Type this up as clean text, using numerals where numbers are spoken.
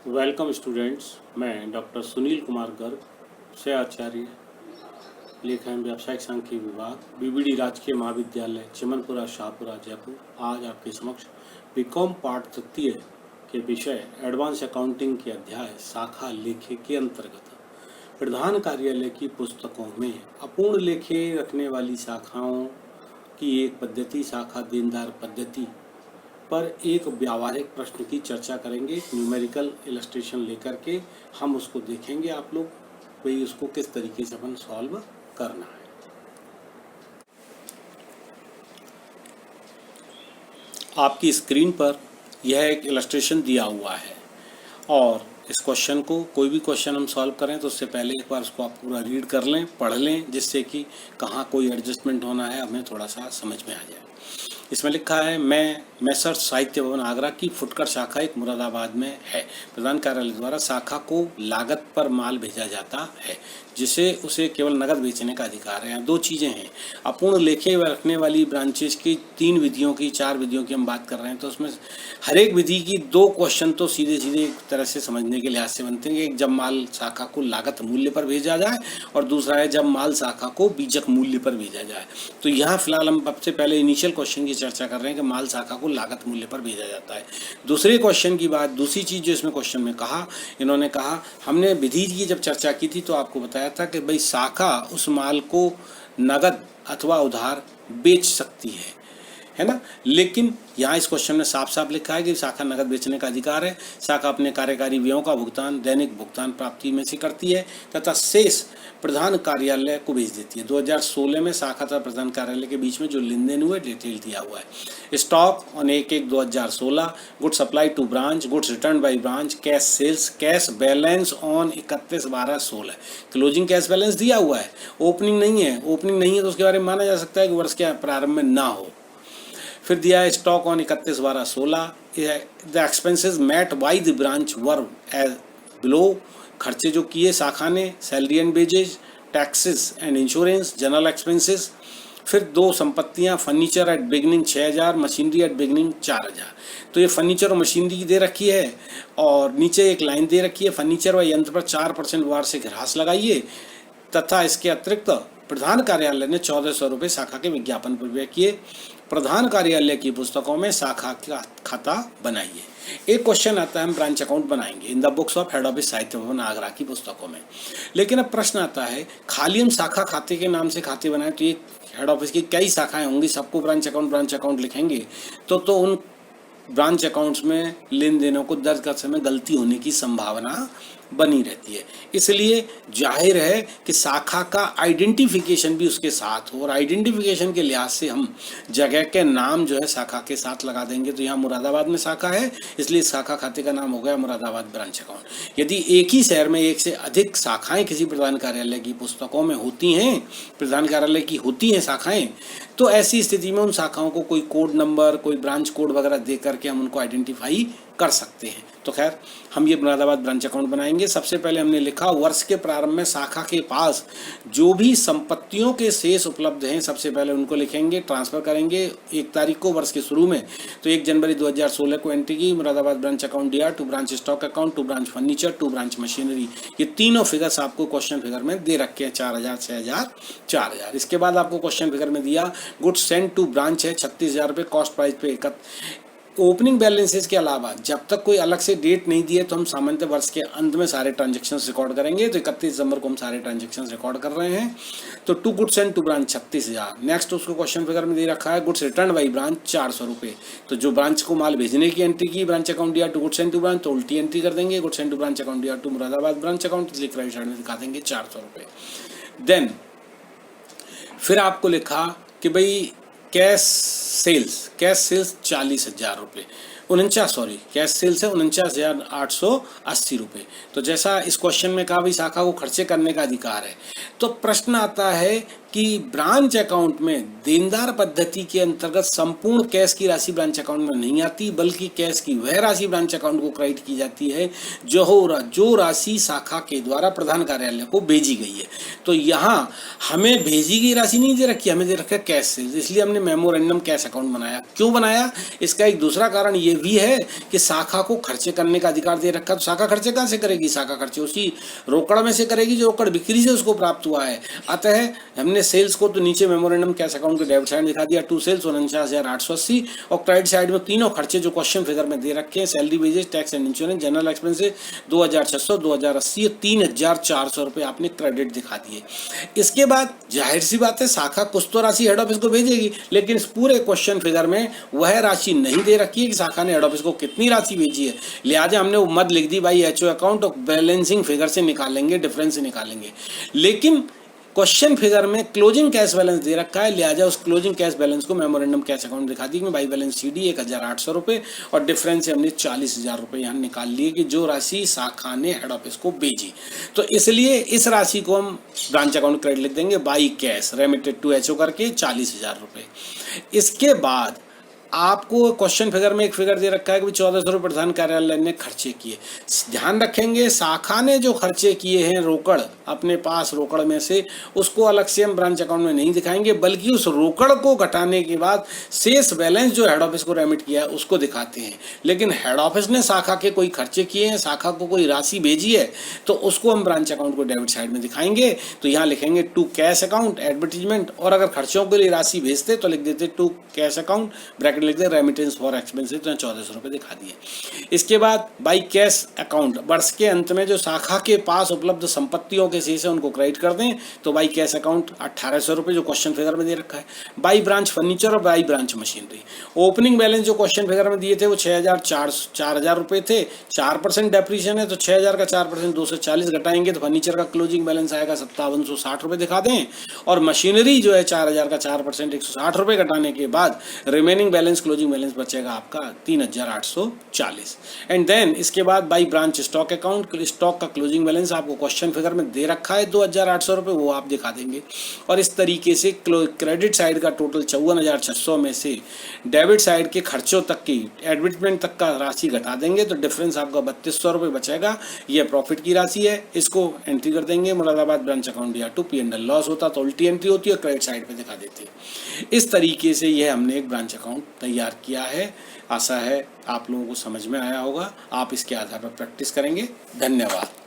Welcome students. मैं doctor Sunil Kumar Garg से आचार्य, लेखन व्यावसायिक सांख्यिकी विभाग, बीबीडी राजकीय महाविद्यालय चिमनपुरा शाहपुरा जयपुर, आज आपके समक्ष बीकॉम पाठ तृतीय के विषय एडवांस अकाउंटिंग के अध्याय शाखा लेखे के अंतर्गत प्रधान कार्यालय की पुस्तकों में अपूर्ण लेखे रखने वाली शाखाओं की एक पद्धति, शाखा देनदार पद्धति पर एक व्यावहारिक प्रश्न की चर्चा करेंगे। न्यूमेरिकल इलस्ट्रेशन लेकर के हम उसको देखेंगे, आप लोग भाई उसको किस तरीके से अपन सॉल्व करना है। आपकी स्क्रीन पर यह एक इलस्ट्रेशन दिया हुआ है और इस क्वेश्चन को, कोई भी क्वेश्चन हम सॉल्व करें तो उससे पहले एक बार उसको आप पूरा रीड कर लें, पढ़ लें, जिससे कि कहाँ कोई एडजस्टमेंट होना है हमें थोड़ा सा समझ में आ जाए। इसमें लिखा है, मैं मैसर्स साहित्य भवन आगरा की फुटकर शाखा एक मुरादाबाद में है। प्रधान कार्यालय द्वारा शाखा को लागत पर माल भेजा जाता है जिसे उसे केवल नगद बेचने का अधिकार है। यहाँ दो चीज़ें हैं, अपूर्ण लेखे रखने वाली ब्रांचेज की 3 विधियों की, 4 विधियों की हम बात कर रहे हैं, तो उसमें हर एक विधि की 2 क्वेश्चन तो सीधे सीधे एक तरह से समझने के लिहाज से बनते हैं। एक, जब माल शाखा को लागत मूल्य पर भेजा जाए, और दूसरा है जब माल शाखा को बीजक मूल्य पर भेजा जाए। तो यहाँ फिलहाल हम सबसे पहले इनिशियल क्वेश्चन की चर्चा कर रहे हैं कि माल शाखा को लागत मूल्य पर भेजा जाता है। दूसरे क्वेश्चन की बात, दूसरी चीज़ जो इसमें क्वेश्चन में कहा, इन्होंने कहा, हमने विधि की जब चर्चा की थी तो आपको बताया था कि भाई शाखा उस माल को नगद अथवा उधार बेच सकती है ना। लेकिन यहाँ इस क्वेश्चन में साफ साफ लिखा है कि शाखा नगद बेचने का अधिकार है। शाखा अपने कार्यकारी व्ययों का भुगतान दैनिक भुगतान प्राप्ति में से करती है तथा शेष प्रधान कार्यालय को भेज देती है। 2016 में शाखा तथा प्रधान कार्यालय के बीच में जो लेन देन हुए डिटेल दिया हुआ है। Stock on 1/1/2016, good supply to branch, goods return by branch, cash sales, cash balance on 31/12/16। Closing cash balance दिया हुआ है, ओपनिंग नहीं है। ओपनिंग नहीं है तो उसके बारे में माना जा सकता है कि वर्ष के प्रारंभ में ना हो। फिर दिया है stock on 31/12/16, the expenses met by the branch were as below. खर्चे जो किए शाखा ने, salary and wages, taxes and insurance, general expenses. फिर 2 संपत्तियां, furniture at beginning 6000, machinery at beginning 4000। तो ये फर्नीचर और मशीनरी की दे रखी है और नीचे एक लाइन दे रखी है, फर्नीचर व यंत्र पर 4% वार्षिक ह्रास लगाइए। तथा इसके अतिरिक्त प्रधान कार्यालय ने 1400 रुपये शाखा के विज्ञापन पर व्यय किए। प्रधान कार्यालय की पुस्तकों में शाखा का खाता बनाइए। एक क्वेश्चन आता है, हम ब्रांच अकाउंट बनाएंगे in the books of head office साहित्य भवन आगरा की पुस्तकों में। लेकिन अब प्रश्न आता है, खाली हम शाखा खाते के नाम से खाते बनाए तो ये हेड ऑफिस की कई शाखाएं होंगी, सबको ब्रांच अकाउंट लिखेंगे तो उन ब्रांच अकाउंट्स में लेन देनों को दर्ज करते समय गलती होने की संभावना बनी रहती है। इसलिए जाहिर है कि शाखा का आइडेंटिफिकेशन भी उसके साथ हो, और आइडेंटिफिकेशन के लिहाज से हम जगह के नाम जो है शाखा के साथ लगा देंगे। तो यहाँ मुरादाबाद में शाखा है, इसलिए शाखा खाते का नाम हो गया मुरादाबाद ब्रांच अकाउंट। यदि एक ही शहर में एक से अधिक शाखाएं किसी प्रधान कार्यालय की पुस्तकों में होती हैं, प्रधान कार्यालय की होती हैं शाखाएं, तो ऐसी स्थिति में उन शाखाओं को कोई कोड नंबर, कोई ब्रांच कोड वगैरह दे करके हम उनको आइडेंटिफाई कर सकते हैं। तो खैर, हम ये मुरादाबाद ब्रांच अकाउंट बनाएंगे। सबसे पहले हमने लिखा, वर्ष के प्रारंभ में शाखा के पास जो भी संपत्तियों के शेष उपलब्ध हैं सबसे पहले उनको लिखेंगे, ट्रांसफर करेंगे 1 तारीख को वर्ष के शुरू में। तो 1 जनवरी 2016 को एंट्री की, मुरादाबाद ब्रांच अकाउंट दिया, to branch stock account, to branch furniture, to branch machinery. ये तीनों फिगर्स आपको क्वेश्चन फिगर में दे रखे हैं, 4000, 6000, 4000। इसके बाद आपको क्वेश्चन फिगर में दिया, गुड्स सेंड टू ब्रांच है 36,000 रुपये, कॉस्ट प्राइस पे ओपनिंग बैलेंसेस के अलावा जब तक कोई अलग से डेट नहीं दी है तो हम सामान्यतः वर्ष के अंत में सारे ट्रांजैक्शंस रिकॉर्ड करेंगे। तो 31 दिसंबर को हम सारे ट्रांजैक्शंस रिकॉर्ड कर रहे हैं। तो to goods and to branch 36,000। Next उसको क्वेश्चन फिगर में दे रखा है, गुड्स रिटर्न बाई ब्रांच 400 रुपये। तो जो ब्रांच को माल भेजने की एंट्री की ब्रांच अकाउंट दिया to goods and to branch, तो उल्टी एंट्री कर देंगे, goods and to branch account दिया टू मुरादाबाद ब्रांच अकाउंट, इसलिए क्रेडिट साइड में दिखा देंगे 400 रुपये। देन फिर आपको लिखा कि भाई कैश सेल्स 40,000 रुपये, कैश सेल्स है 49,880 रुपये। तो जैसा इस क्वेश्चन में कहा, भाई शाखा को खर्चे करने का अधिकार है, तो प्रश्न आता है कि ब्रांच अकाउंट में देनदार पद्धति के अंतर्गत संपूर्ण कैश की राशि ब्रांच अकाउंट में नहीं आती, बल्कि कैश की वह राशि ब्रांच अकाउंट को क्रेडिट की जाती है जो राशि शाखा के द्वारा प्रधान कार्यालय को भेजी गई है। तो यहाँ हमें भेजी गई राशि नहीं दे रखी, हमें दे रखा है कैश सेल्स, इसलिए हमने मेमोरेंडम कैश अकाउंट बनाया। क्यों बनाया? इसका एक दूसरा कारण ये भी है कि शाखा को खर्चे करने का अधिकार दे रखा, तो शाखा खर्चे कहाँ से करेगी? शाखा खर्चे उसी रोकड़ में से करेगी जो रोकड़ बिक्री से उसको प्राप्त हुआ है। अतः हमने सेल्स को तो नीचे मेमोरेंडम कैश अकाउंट के डेबिट साइड दिखा दिया, टू सेल्स 49,880, और क्रेडिट साइड में तीनों खर्चे जो क्वेश्चन फिगर में दे रखे हैं, salary, wages, tax and insurance, general expenses 2,600, 2,080, 3,400 रुपये आपने क्रेडिट दिखा दिए। इसके बाद जाहिर सी बात है शाखा कुछ तो राशि हेड ऑफिस को भेजेगी, लेकिन इस पूरे क्वेश्चन फिगर में वह राशि नहीं दे रखी है कि शाखा ने हेड ऑफिस को कितनी राशि भेजी है। लिहाजा हमने वो मद लिख दी भाई एचओ अकाउंट, और बैलेंसिंग फिगर से निकालेंगे, डिफरेंस से निकालेंगे। लेकिन क्वेश्चन फिगर में क्लोजिंग कैश बैलेंस दे रखा है, लिहाजा उस क्लोजिंग कैश बैलेंस को मेमोरेंडम कैश अकाउंट दिखा दी कि बाई बैलेंस सीडी 1,800 रुपये, और डिफरेंस से हमने 40,000 रुपये यहाँ निकाल लिए कि जो राशि शाखा ने हेड ऑफिस को भेजी। तो इसलिए इस राशि को हम ब्रांच अकाउंट क्रेडिट लिख देंगे by cash remitted to HO करके 40,000 रुपये। इसके बाद आपको क्वेश्चन फिगर में एक फिगर दे रखा है कि 1,400 रुपये प्रधान कार्यालय ने खर्चे किए। ध्यान रखेंगे शाखा ने जो खर्चे किए हैं रोकड़ अपने पास रोकड़ में से, उसको अलग से हम ब्रांच अकाउंट में नहीं दिखाएंगे, बल्कि उस रोकड़ को घटाने के बाद शेष बैलेंस जो हेड ऑफिस को रेमिट किया है उसको दिखाते हैं। लेकिन हेड ऑफिस ने शाखा के कोई खर्चे किए हैं, शाखा को कोई राशि भेजी है, तो उसको हम ब्रांच अकाउंट को डेबिट साइड में दिखाएंगे। तो यहाँ लिखेंगे टू कैश अकाउंट एडवर्टीजमेंट, और अगर खर्चों के लिए राशि भेजते तो लिख देते टू कैश अकाउंट ब्रैकेट लिख दे रेमिटेंस फॉर एक्सपेंसेस, तो 1,400 रुपये दिखा दिए। इसके बाद बाई कैश अकाउंट वर्ष के अंत में जो शाखा के पास उपलब्ध संपत्तियों के शेष है उनको क्रेडिट कर दें, तो बाई कैश अकाउंट 1,800 रुपये जो क्वेश्चन फिगर में दे रखा है। बाई ब्रांच फर्नीचर और by branch machinery. Opening balance जो क्वेश्चन फिगर में दिए थे वो 4,000 रुपये थे, 4% डेप्रीशिएशन है, तो 6,000 का 4% 240 घटाएंगे तो फर्नीचर का क्लोजिंग बैलेंस आएगा 5,760 रुपये दिखा दें, और मशीनरी जो है 4,000 का 4% 160 रुपये घटाने के बाद रिमेनिंग बैलेंस क्लोजिंग बैलेंस बचेगा आपका 3,840। एंड देन इसके बाद by branch stock account, stock का क्लोजिंग बैलेंस आपको क्वेश्चन फिगर में दे रखा है 2,800 रुपये, वो आप दिखा देंगे। और इस तरीके से क्रेडिट साइड का टोटल 54,600 में से डेबिट साइड के खर्चों तक की एडवर्टाइजमेंट तक का राशि घटा देंगे, तो डिफरेंस आपका 3,200 रुपये बचेगा। यह प्रॉफिट की राशि है, इसको एंट्री कर देंगे मुरादाबाद ब्रांच अकाउंट या टू P&L। लॉस होता तो उल्टी एंट्री होती है और क्रेडिट साइड पे दिखा देते। इस तरीके से यह हमने एक ब्रांच अकाउंट तैयार किया है। आशा है आप लोगों को समझ में आया होगा। आप इसके आधार पर प्रैक्टिस करेंगे। धन्यवाद।